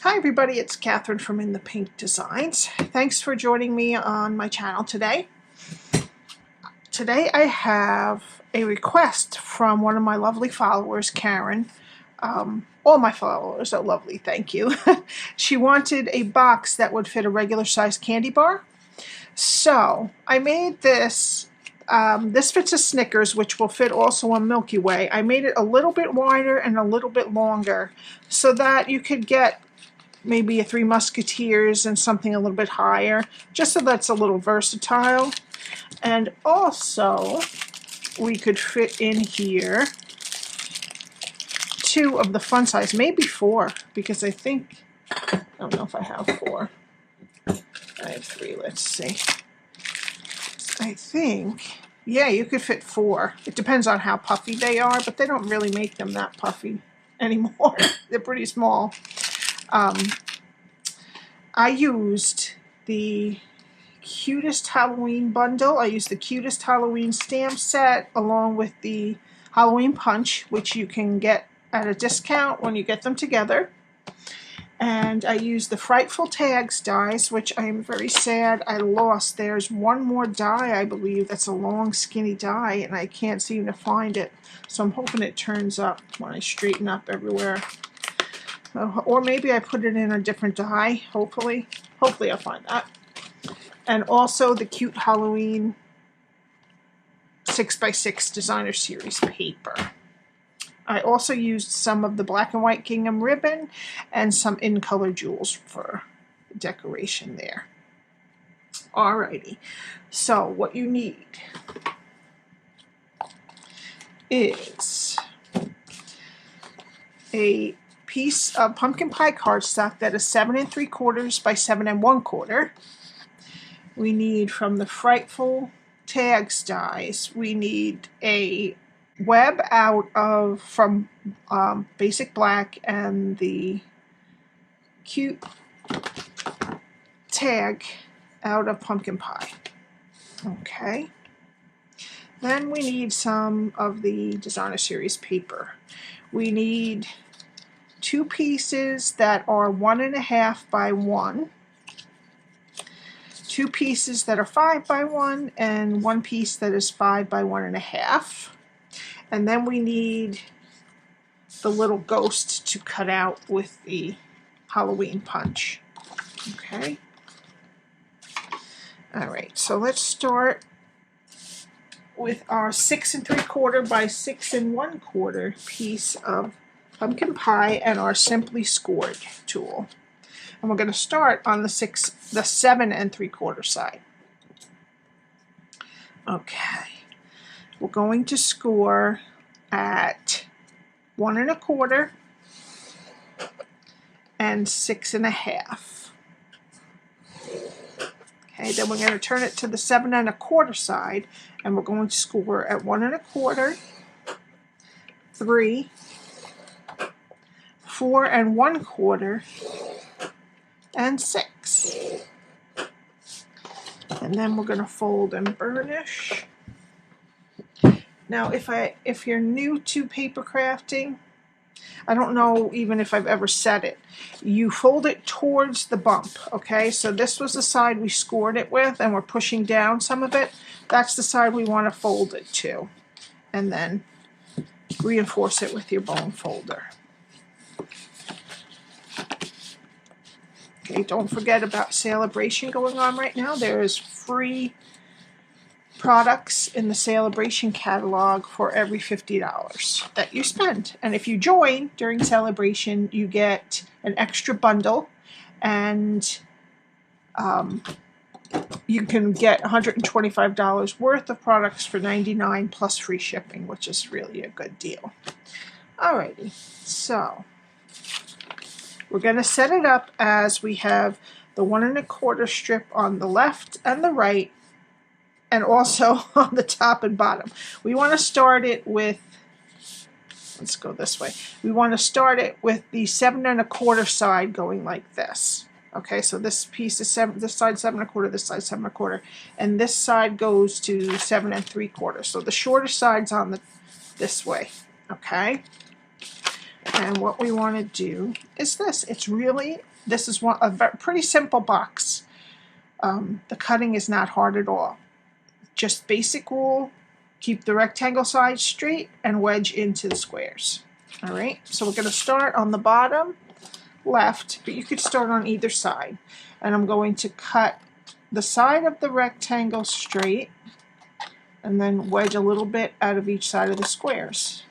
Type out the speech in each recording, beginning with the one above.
Hi everybody, it's Catherine from In the Pink Designs. Thanks for joining me on my channel today. Today I have a request from one of my lovely followers, Karen. All my followers are lovely, thank you. She wanted a box that would fit a regular sized candy bar. So I made this. This fits a Snickers, which will fit also a Milky Way. I made it a little bit wider and a little bit longer so that you could get maybe a Three Musketeers and something a little bit higher, just so that's a little versatile. And also, we could fit in here 2 of the fun size, maybe 4, because I don't know if I have 4. I have 3, let's see. I think, yeah, you could fit 4. It depends on how puffy they are, but they don't really make them that puffy anymore. They're pretty small. I used the Cutest Halloween bundle. I used the Cutest Halloween stamp set along with the Halloween punch, which you can get at a discount when you get them together. And I used the Frightful Tags dies, which I am very sad I lost. There's one more die, I believe, that's a long skinny die, and I can't seem to find it. So I'm hoping it turns up when I straighten up everywhere. Or maybe I put it in a different die, hopefully. Hopefully I'll find that. And also the cute Halloween 6x6 designer series paper. I also used some of the black and white Gingham ribbon and some in-color jewels for decoration there. Alrighty, so what you need is a piece of pumpkin pie cardstock that is 7 3/4 by 7 1/4. We need from the Frightful Tags dies. We need a web from Basic Black and the cute tag out of Pumpkin Pie. Okay. Then we need some of the designer series paper. We need 2 pieces that are 1 1/2 by 1, 2 pieces that are 5 by 1, and 1 piece that is 5 by 1 1/2. And then we need the little ghost to cut out with the Halloween punch. Okay. All right, so let's start with our 6 3/4 by 6 1/4 piece of pumpkin pie and our Simply Scored tool. And we're going to start on the 7 3/4 side. Okay. We're going to score at 1 1/4 and 6 1/2. Okay, then we're going to turn it to the 7 1/4 side, and we're going to score at 1 1/4, 3, 4 1/4, and 6. And then we're going to fold and burnish. Now, if you're new to paper crafting, I don't know even if I've ever said it, you fold it towards the bump, okay? So this was the side we scored it with, and we're pushing down some of it. That's the side we want to fold it to. And then reinforce it with your bone folder. Okay, don't forget about Celebration going on right now. There is free products in the Celebration catalog for every $50 that you spend. And if you join during Celebration, you get an extra bundle, and you can get $125 worth of products for $99 plus free shipping, which is really a good deal. Alrighty, so we're going to set it up as we have the 1 1/4 strip on the left and the right, and also on the top and bottom. We want to start it with, let's go this way. We want to start it with the 7 1/4 side going like this. Okay, so this piece is this side 7 1/4, this side 7 1/4, and this side goes to 7 3/4. So the shorter side's on this way. Okay. And what we want to do is this. It's really This is pretty simple box. The cutting is not hard at all. Just basic rule, keep the rectangle sides straight and wedge into the squares. All right, so we're going to start on the bottom left, but you could start on either side. And I'm going to cut the side of the rectangle straight and then wedge a little bit out of each side of the squares.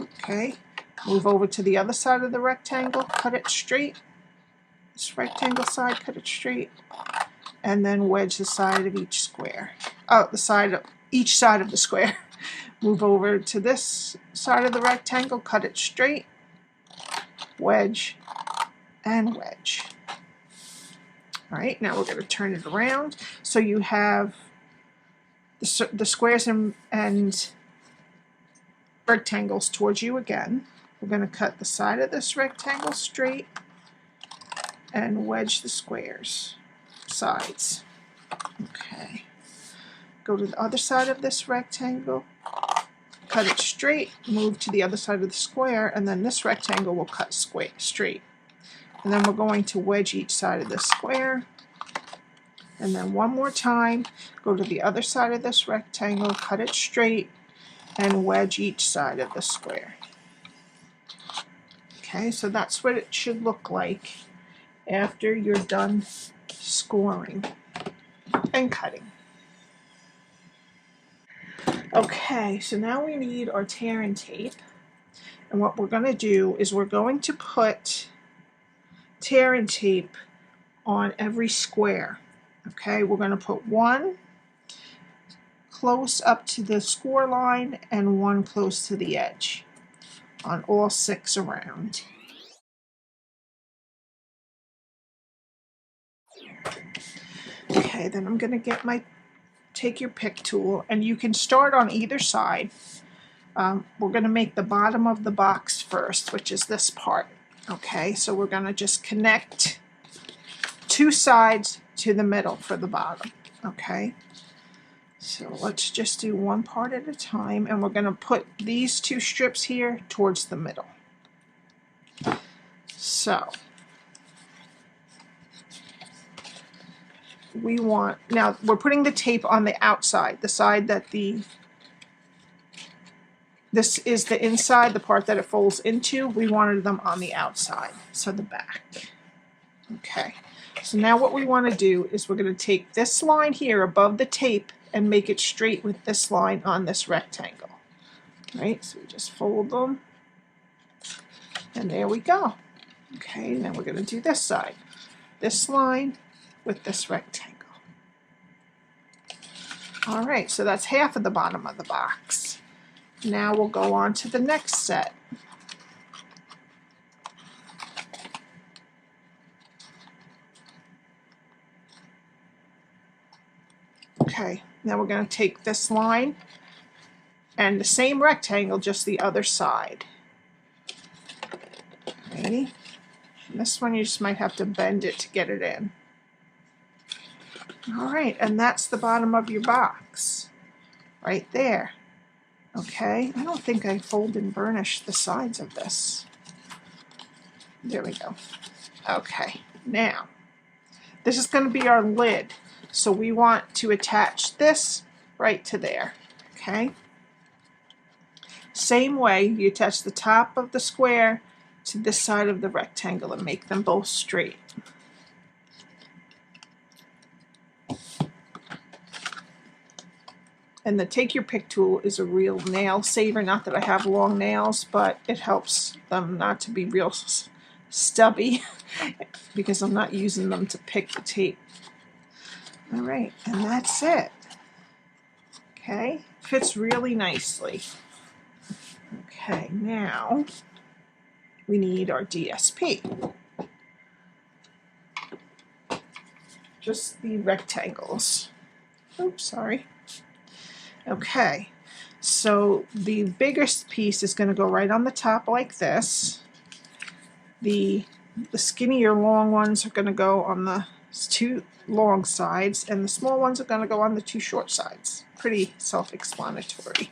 Okay, move over to the other side of the rectangle, cut it straight. This rectangle side, cut it straight, and then wedge the side of each square. Oh, each side of the square. Move over to this side of the rectangle, cut it straight, wedge, and wedge. All right, now we're going to turn it around. So you have the squares and rectangles towards you again. We're going to cut the side of this rectangle straight and wedge the squares sides. Okay. Go to the other side of this rectangle, cut it straight, move to the other side of the square, and then this rectangle will cut straight. And then we're going to wedge each side of the square. And then one more time, go to the other side of this rectangle, cut it straight, and wedge each side of the square. Okay, so that's what it should look like after you're done scoring and cutting. Okay, so now we need our tear and tape. And what we're going to do is we're going to put tear and tape on every square. Okay, we're going to put one close up to the score line and one close to the edge on all 6 around. Okay, then I'm going to get take your pick tool, and you can start on either side. We're going to make the bottom of the box first, which is this part. Okay, so we're going to just connect 2 sides to the middle for the bottom. Okay, so let's just do one part at a time, and we're going to put these 2 strips here towards the middle. So now we're putting the tape on the outside, the side that this is the inside, the part that it folds into. We wanted them on the outside, so the back. Okay, so now what we want to do is we're going to take this line here above the tape and make it straight with this line on this rectangle. Right, so we just fold them, and there we go. Okay, now we're going to do this side. This line with this rectangle. All right, so that's half of the bottom of the box. Now we'll go on to the next set. Okay, now we're going to take this line and the same rectangle, just the other side. Ready? And this one you just might have to bend it to get it in. All right, and that's the bottom of your box, right there. Okay, I don't think I fold and burnish the sides of this. There we go. Okay, now, this is going to be our lid. So we want to attach this right to there, okay? Same way, you attach the top of the square to this side of the rectangle and make them both straight. And the take your pick tool is a real nail saver. Not that I have long nails, but it helps them not to be real stubby because I'm not using them to pick the tape. All right, and that's it. Okay, fits really nicely. Okay, now we need our DSP. Just the rectangles. Oops, sorry. Okay, so the biggest piece is going to go right on the top like this. The skinnier long ones are going to go on the 2 long sides, and the small ones are going to go on the 2 short sides. Pretty self-explanatory.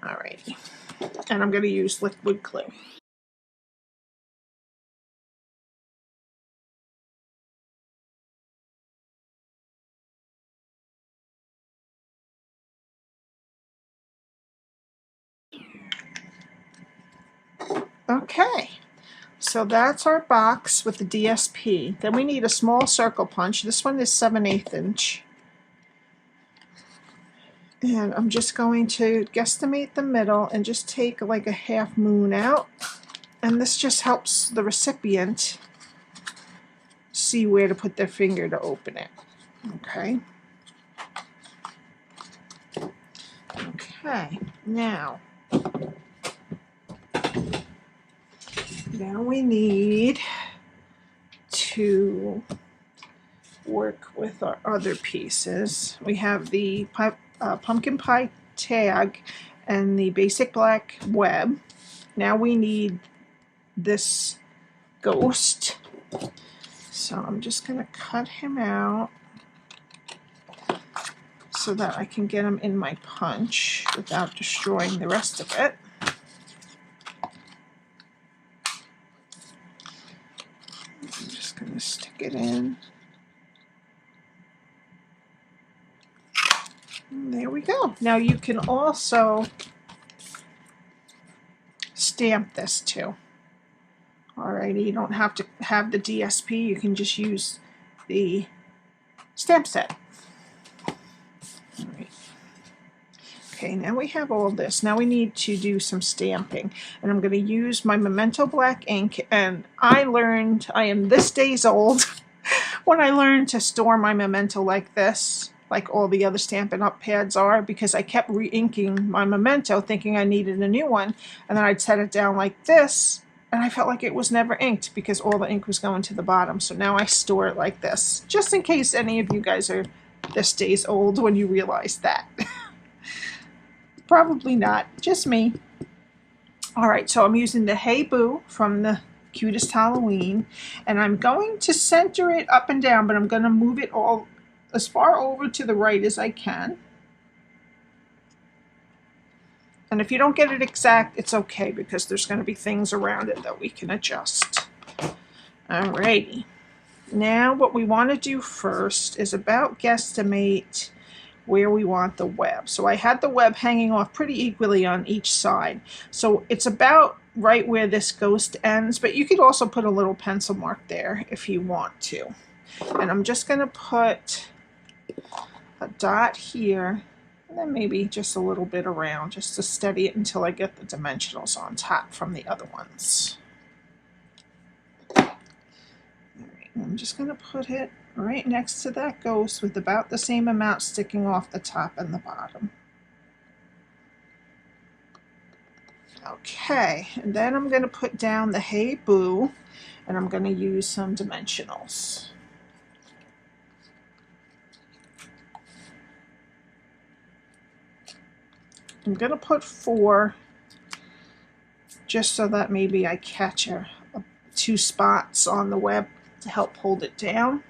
Alrighty, and I'm going to use liquid glue. Okay, so that's our box with the DSP. Then we need a small circle punch. This one is 7/8 inch. And I'm just going to guesstimate the middle and just take like a half moon out. And this just helps the recipient see where to put their finger to open it. Okay. Okay, now we need to work with our other pieces. We have the pumpkin pie tag and the basic black web. Now we need this ghost. So I'm just going to cut him out so that I can get him in my punch without destroying the rest of it. I'm just going to stick it in. And there we go. Now you can also stamp this too. Alrighty, you don't have to have the DSP, you can just use the stamp set. Alright. Okay, now we have all this. Now we need to do some stamping. And I'm going to use my Memento black ink. And I am this days old, when I learned to store my Memento like this, like all the other Stampin' Up pads are, because I kept re-inking my Memento thinking I needed a new one. And then I'd set it down like this. And I felt like it was never inked because all the ink was going to the bottom. So now I store it like this, just in case any of you guys are this days old when you realize that. Probably not, just me. Alright, so I'm using the Hey Boo from the Cutest Halloween. And I'm going to center it up and down, but I'm going to move it all as far over to the right as I can. And if you don't get it exact, it's okay because there's going to be things around it that we can adjust. Alrighty. Now what we want to do first is about guesstimate where we want the web. So I had the web hanging off pretty equally on each side. So it's about right where this ghost ends, but you could also put a little pencil mark there if you want to. And I'm just going to put a dot here. And then maybe just a little bit around just to steady it until I get the dimensionals on top from the other ones. All right, I'm just going to put it right next to that ghost with about the same amount sticking off the top and the bottom. Okay, and then I'm going to put down the Hey Boo, and I'm going to use some dimensionals. I'm going to put 4 just so that maybe I catch 2 spots on the web to help hold it down.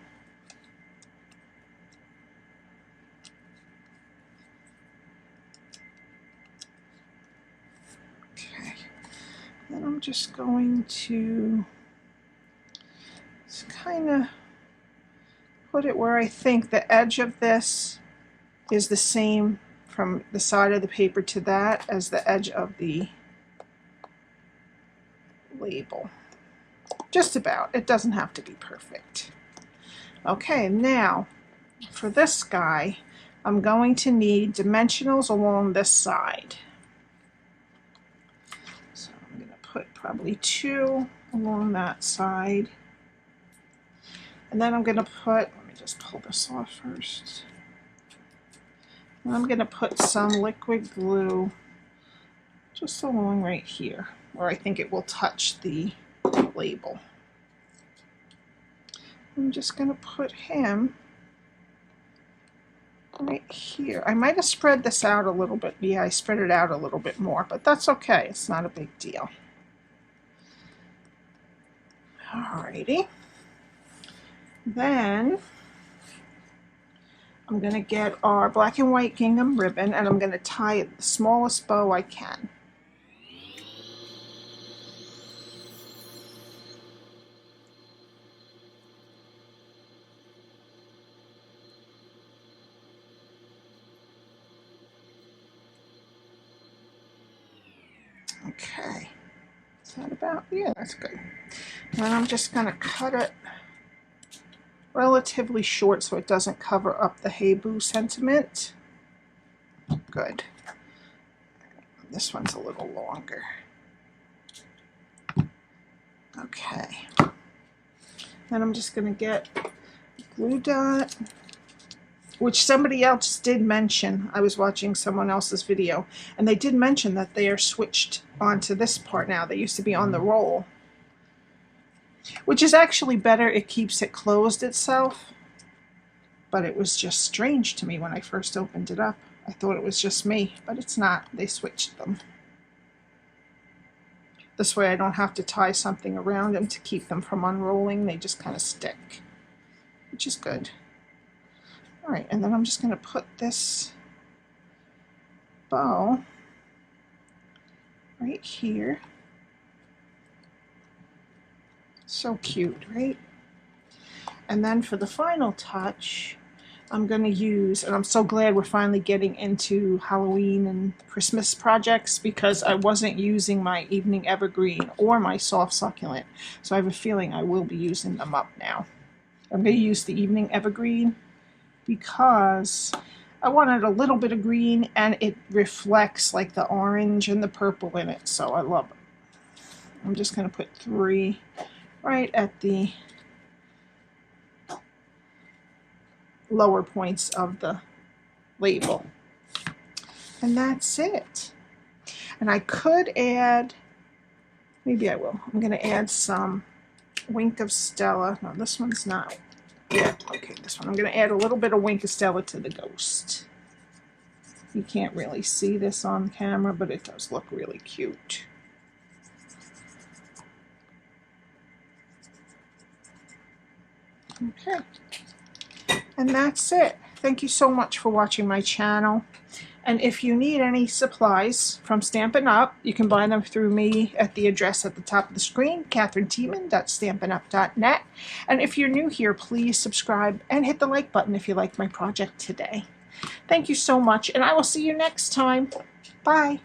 Okay, then I'm just going to kind of put it where I think the edge of this is the same from the side of the paper to that as the edge of the label. Just about. It doesn't have to be perfect. Okay, now for this guy, I'm going to need dimensionals along this side. So I'm going to put probably 2 along that side. And then I'm going to put, let me just pull this off first. I'm going to put some liquid glue just along right here where I think it will touch the label. I'm just going to put him right here. I might have spread this out a little bit. Yeah, I spread it out a little bit more, but that's okay. It's not a big deal. Alrighty. Then I'm going to get our black and white gingham ribbon and I'm going to tie it the smallest bow I can. Okay. Is that about? Yeah, that's good. And then I'm just going to cut it relatively short so it doesn't cover up the Hey Boo sentiment. Good. This one's a little longer. Okay. Then I'm just going to get a glue dot, which somebody else did mention. I was watching someone else's video, and they did mention that they are switched onto this part now. They used to be on the roll, which is actually better. It keeps it closed itself, but it was just strange to me when I first opened it up. I thought it was just me, but it's not. They switched them. This way I don't have to tie something around them to keep them from unrolling. They just kind of stick, which is good. All right, and then I'm just going to put this bow right here. So cute, right? And then for the final touch, I'm going to use, and I'm so glad we're finally getting into Halloween and Christmas projects, because I wasn't using my evening evergreen or my soft succulent. So I have a feeling I will be using them up now. I'm going to use the evening evergreen because I wanted a little bit of green and it reflects like the orange and the purple in it. So I love it. I'm just going to put 3 right at the lower points of the label. And that's it. And I could add, maybe I will. I'm going to add some Wink of Stella. No, this one's not. Yeah, okay, this one. I'm going to add a little bit of Wink of Stella to the ghost. You can't really see this on camera, but it does look really cute. Okay. And that's it. Thank you so much for watching my channel. And if you need any supplies from Stampin' Up, you can buy them through me at the address at the top of the screen, KatherineTiemann.stampinup.net. And if you're new here, please subscribe and hit the like button if you liked my project today. Thank you so much, and I will see you next time. Bye.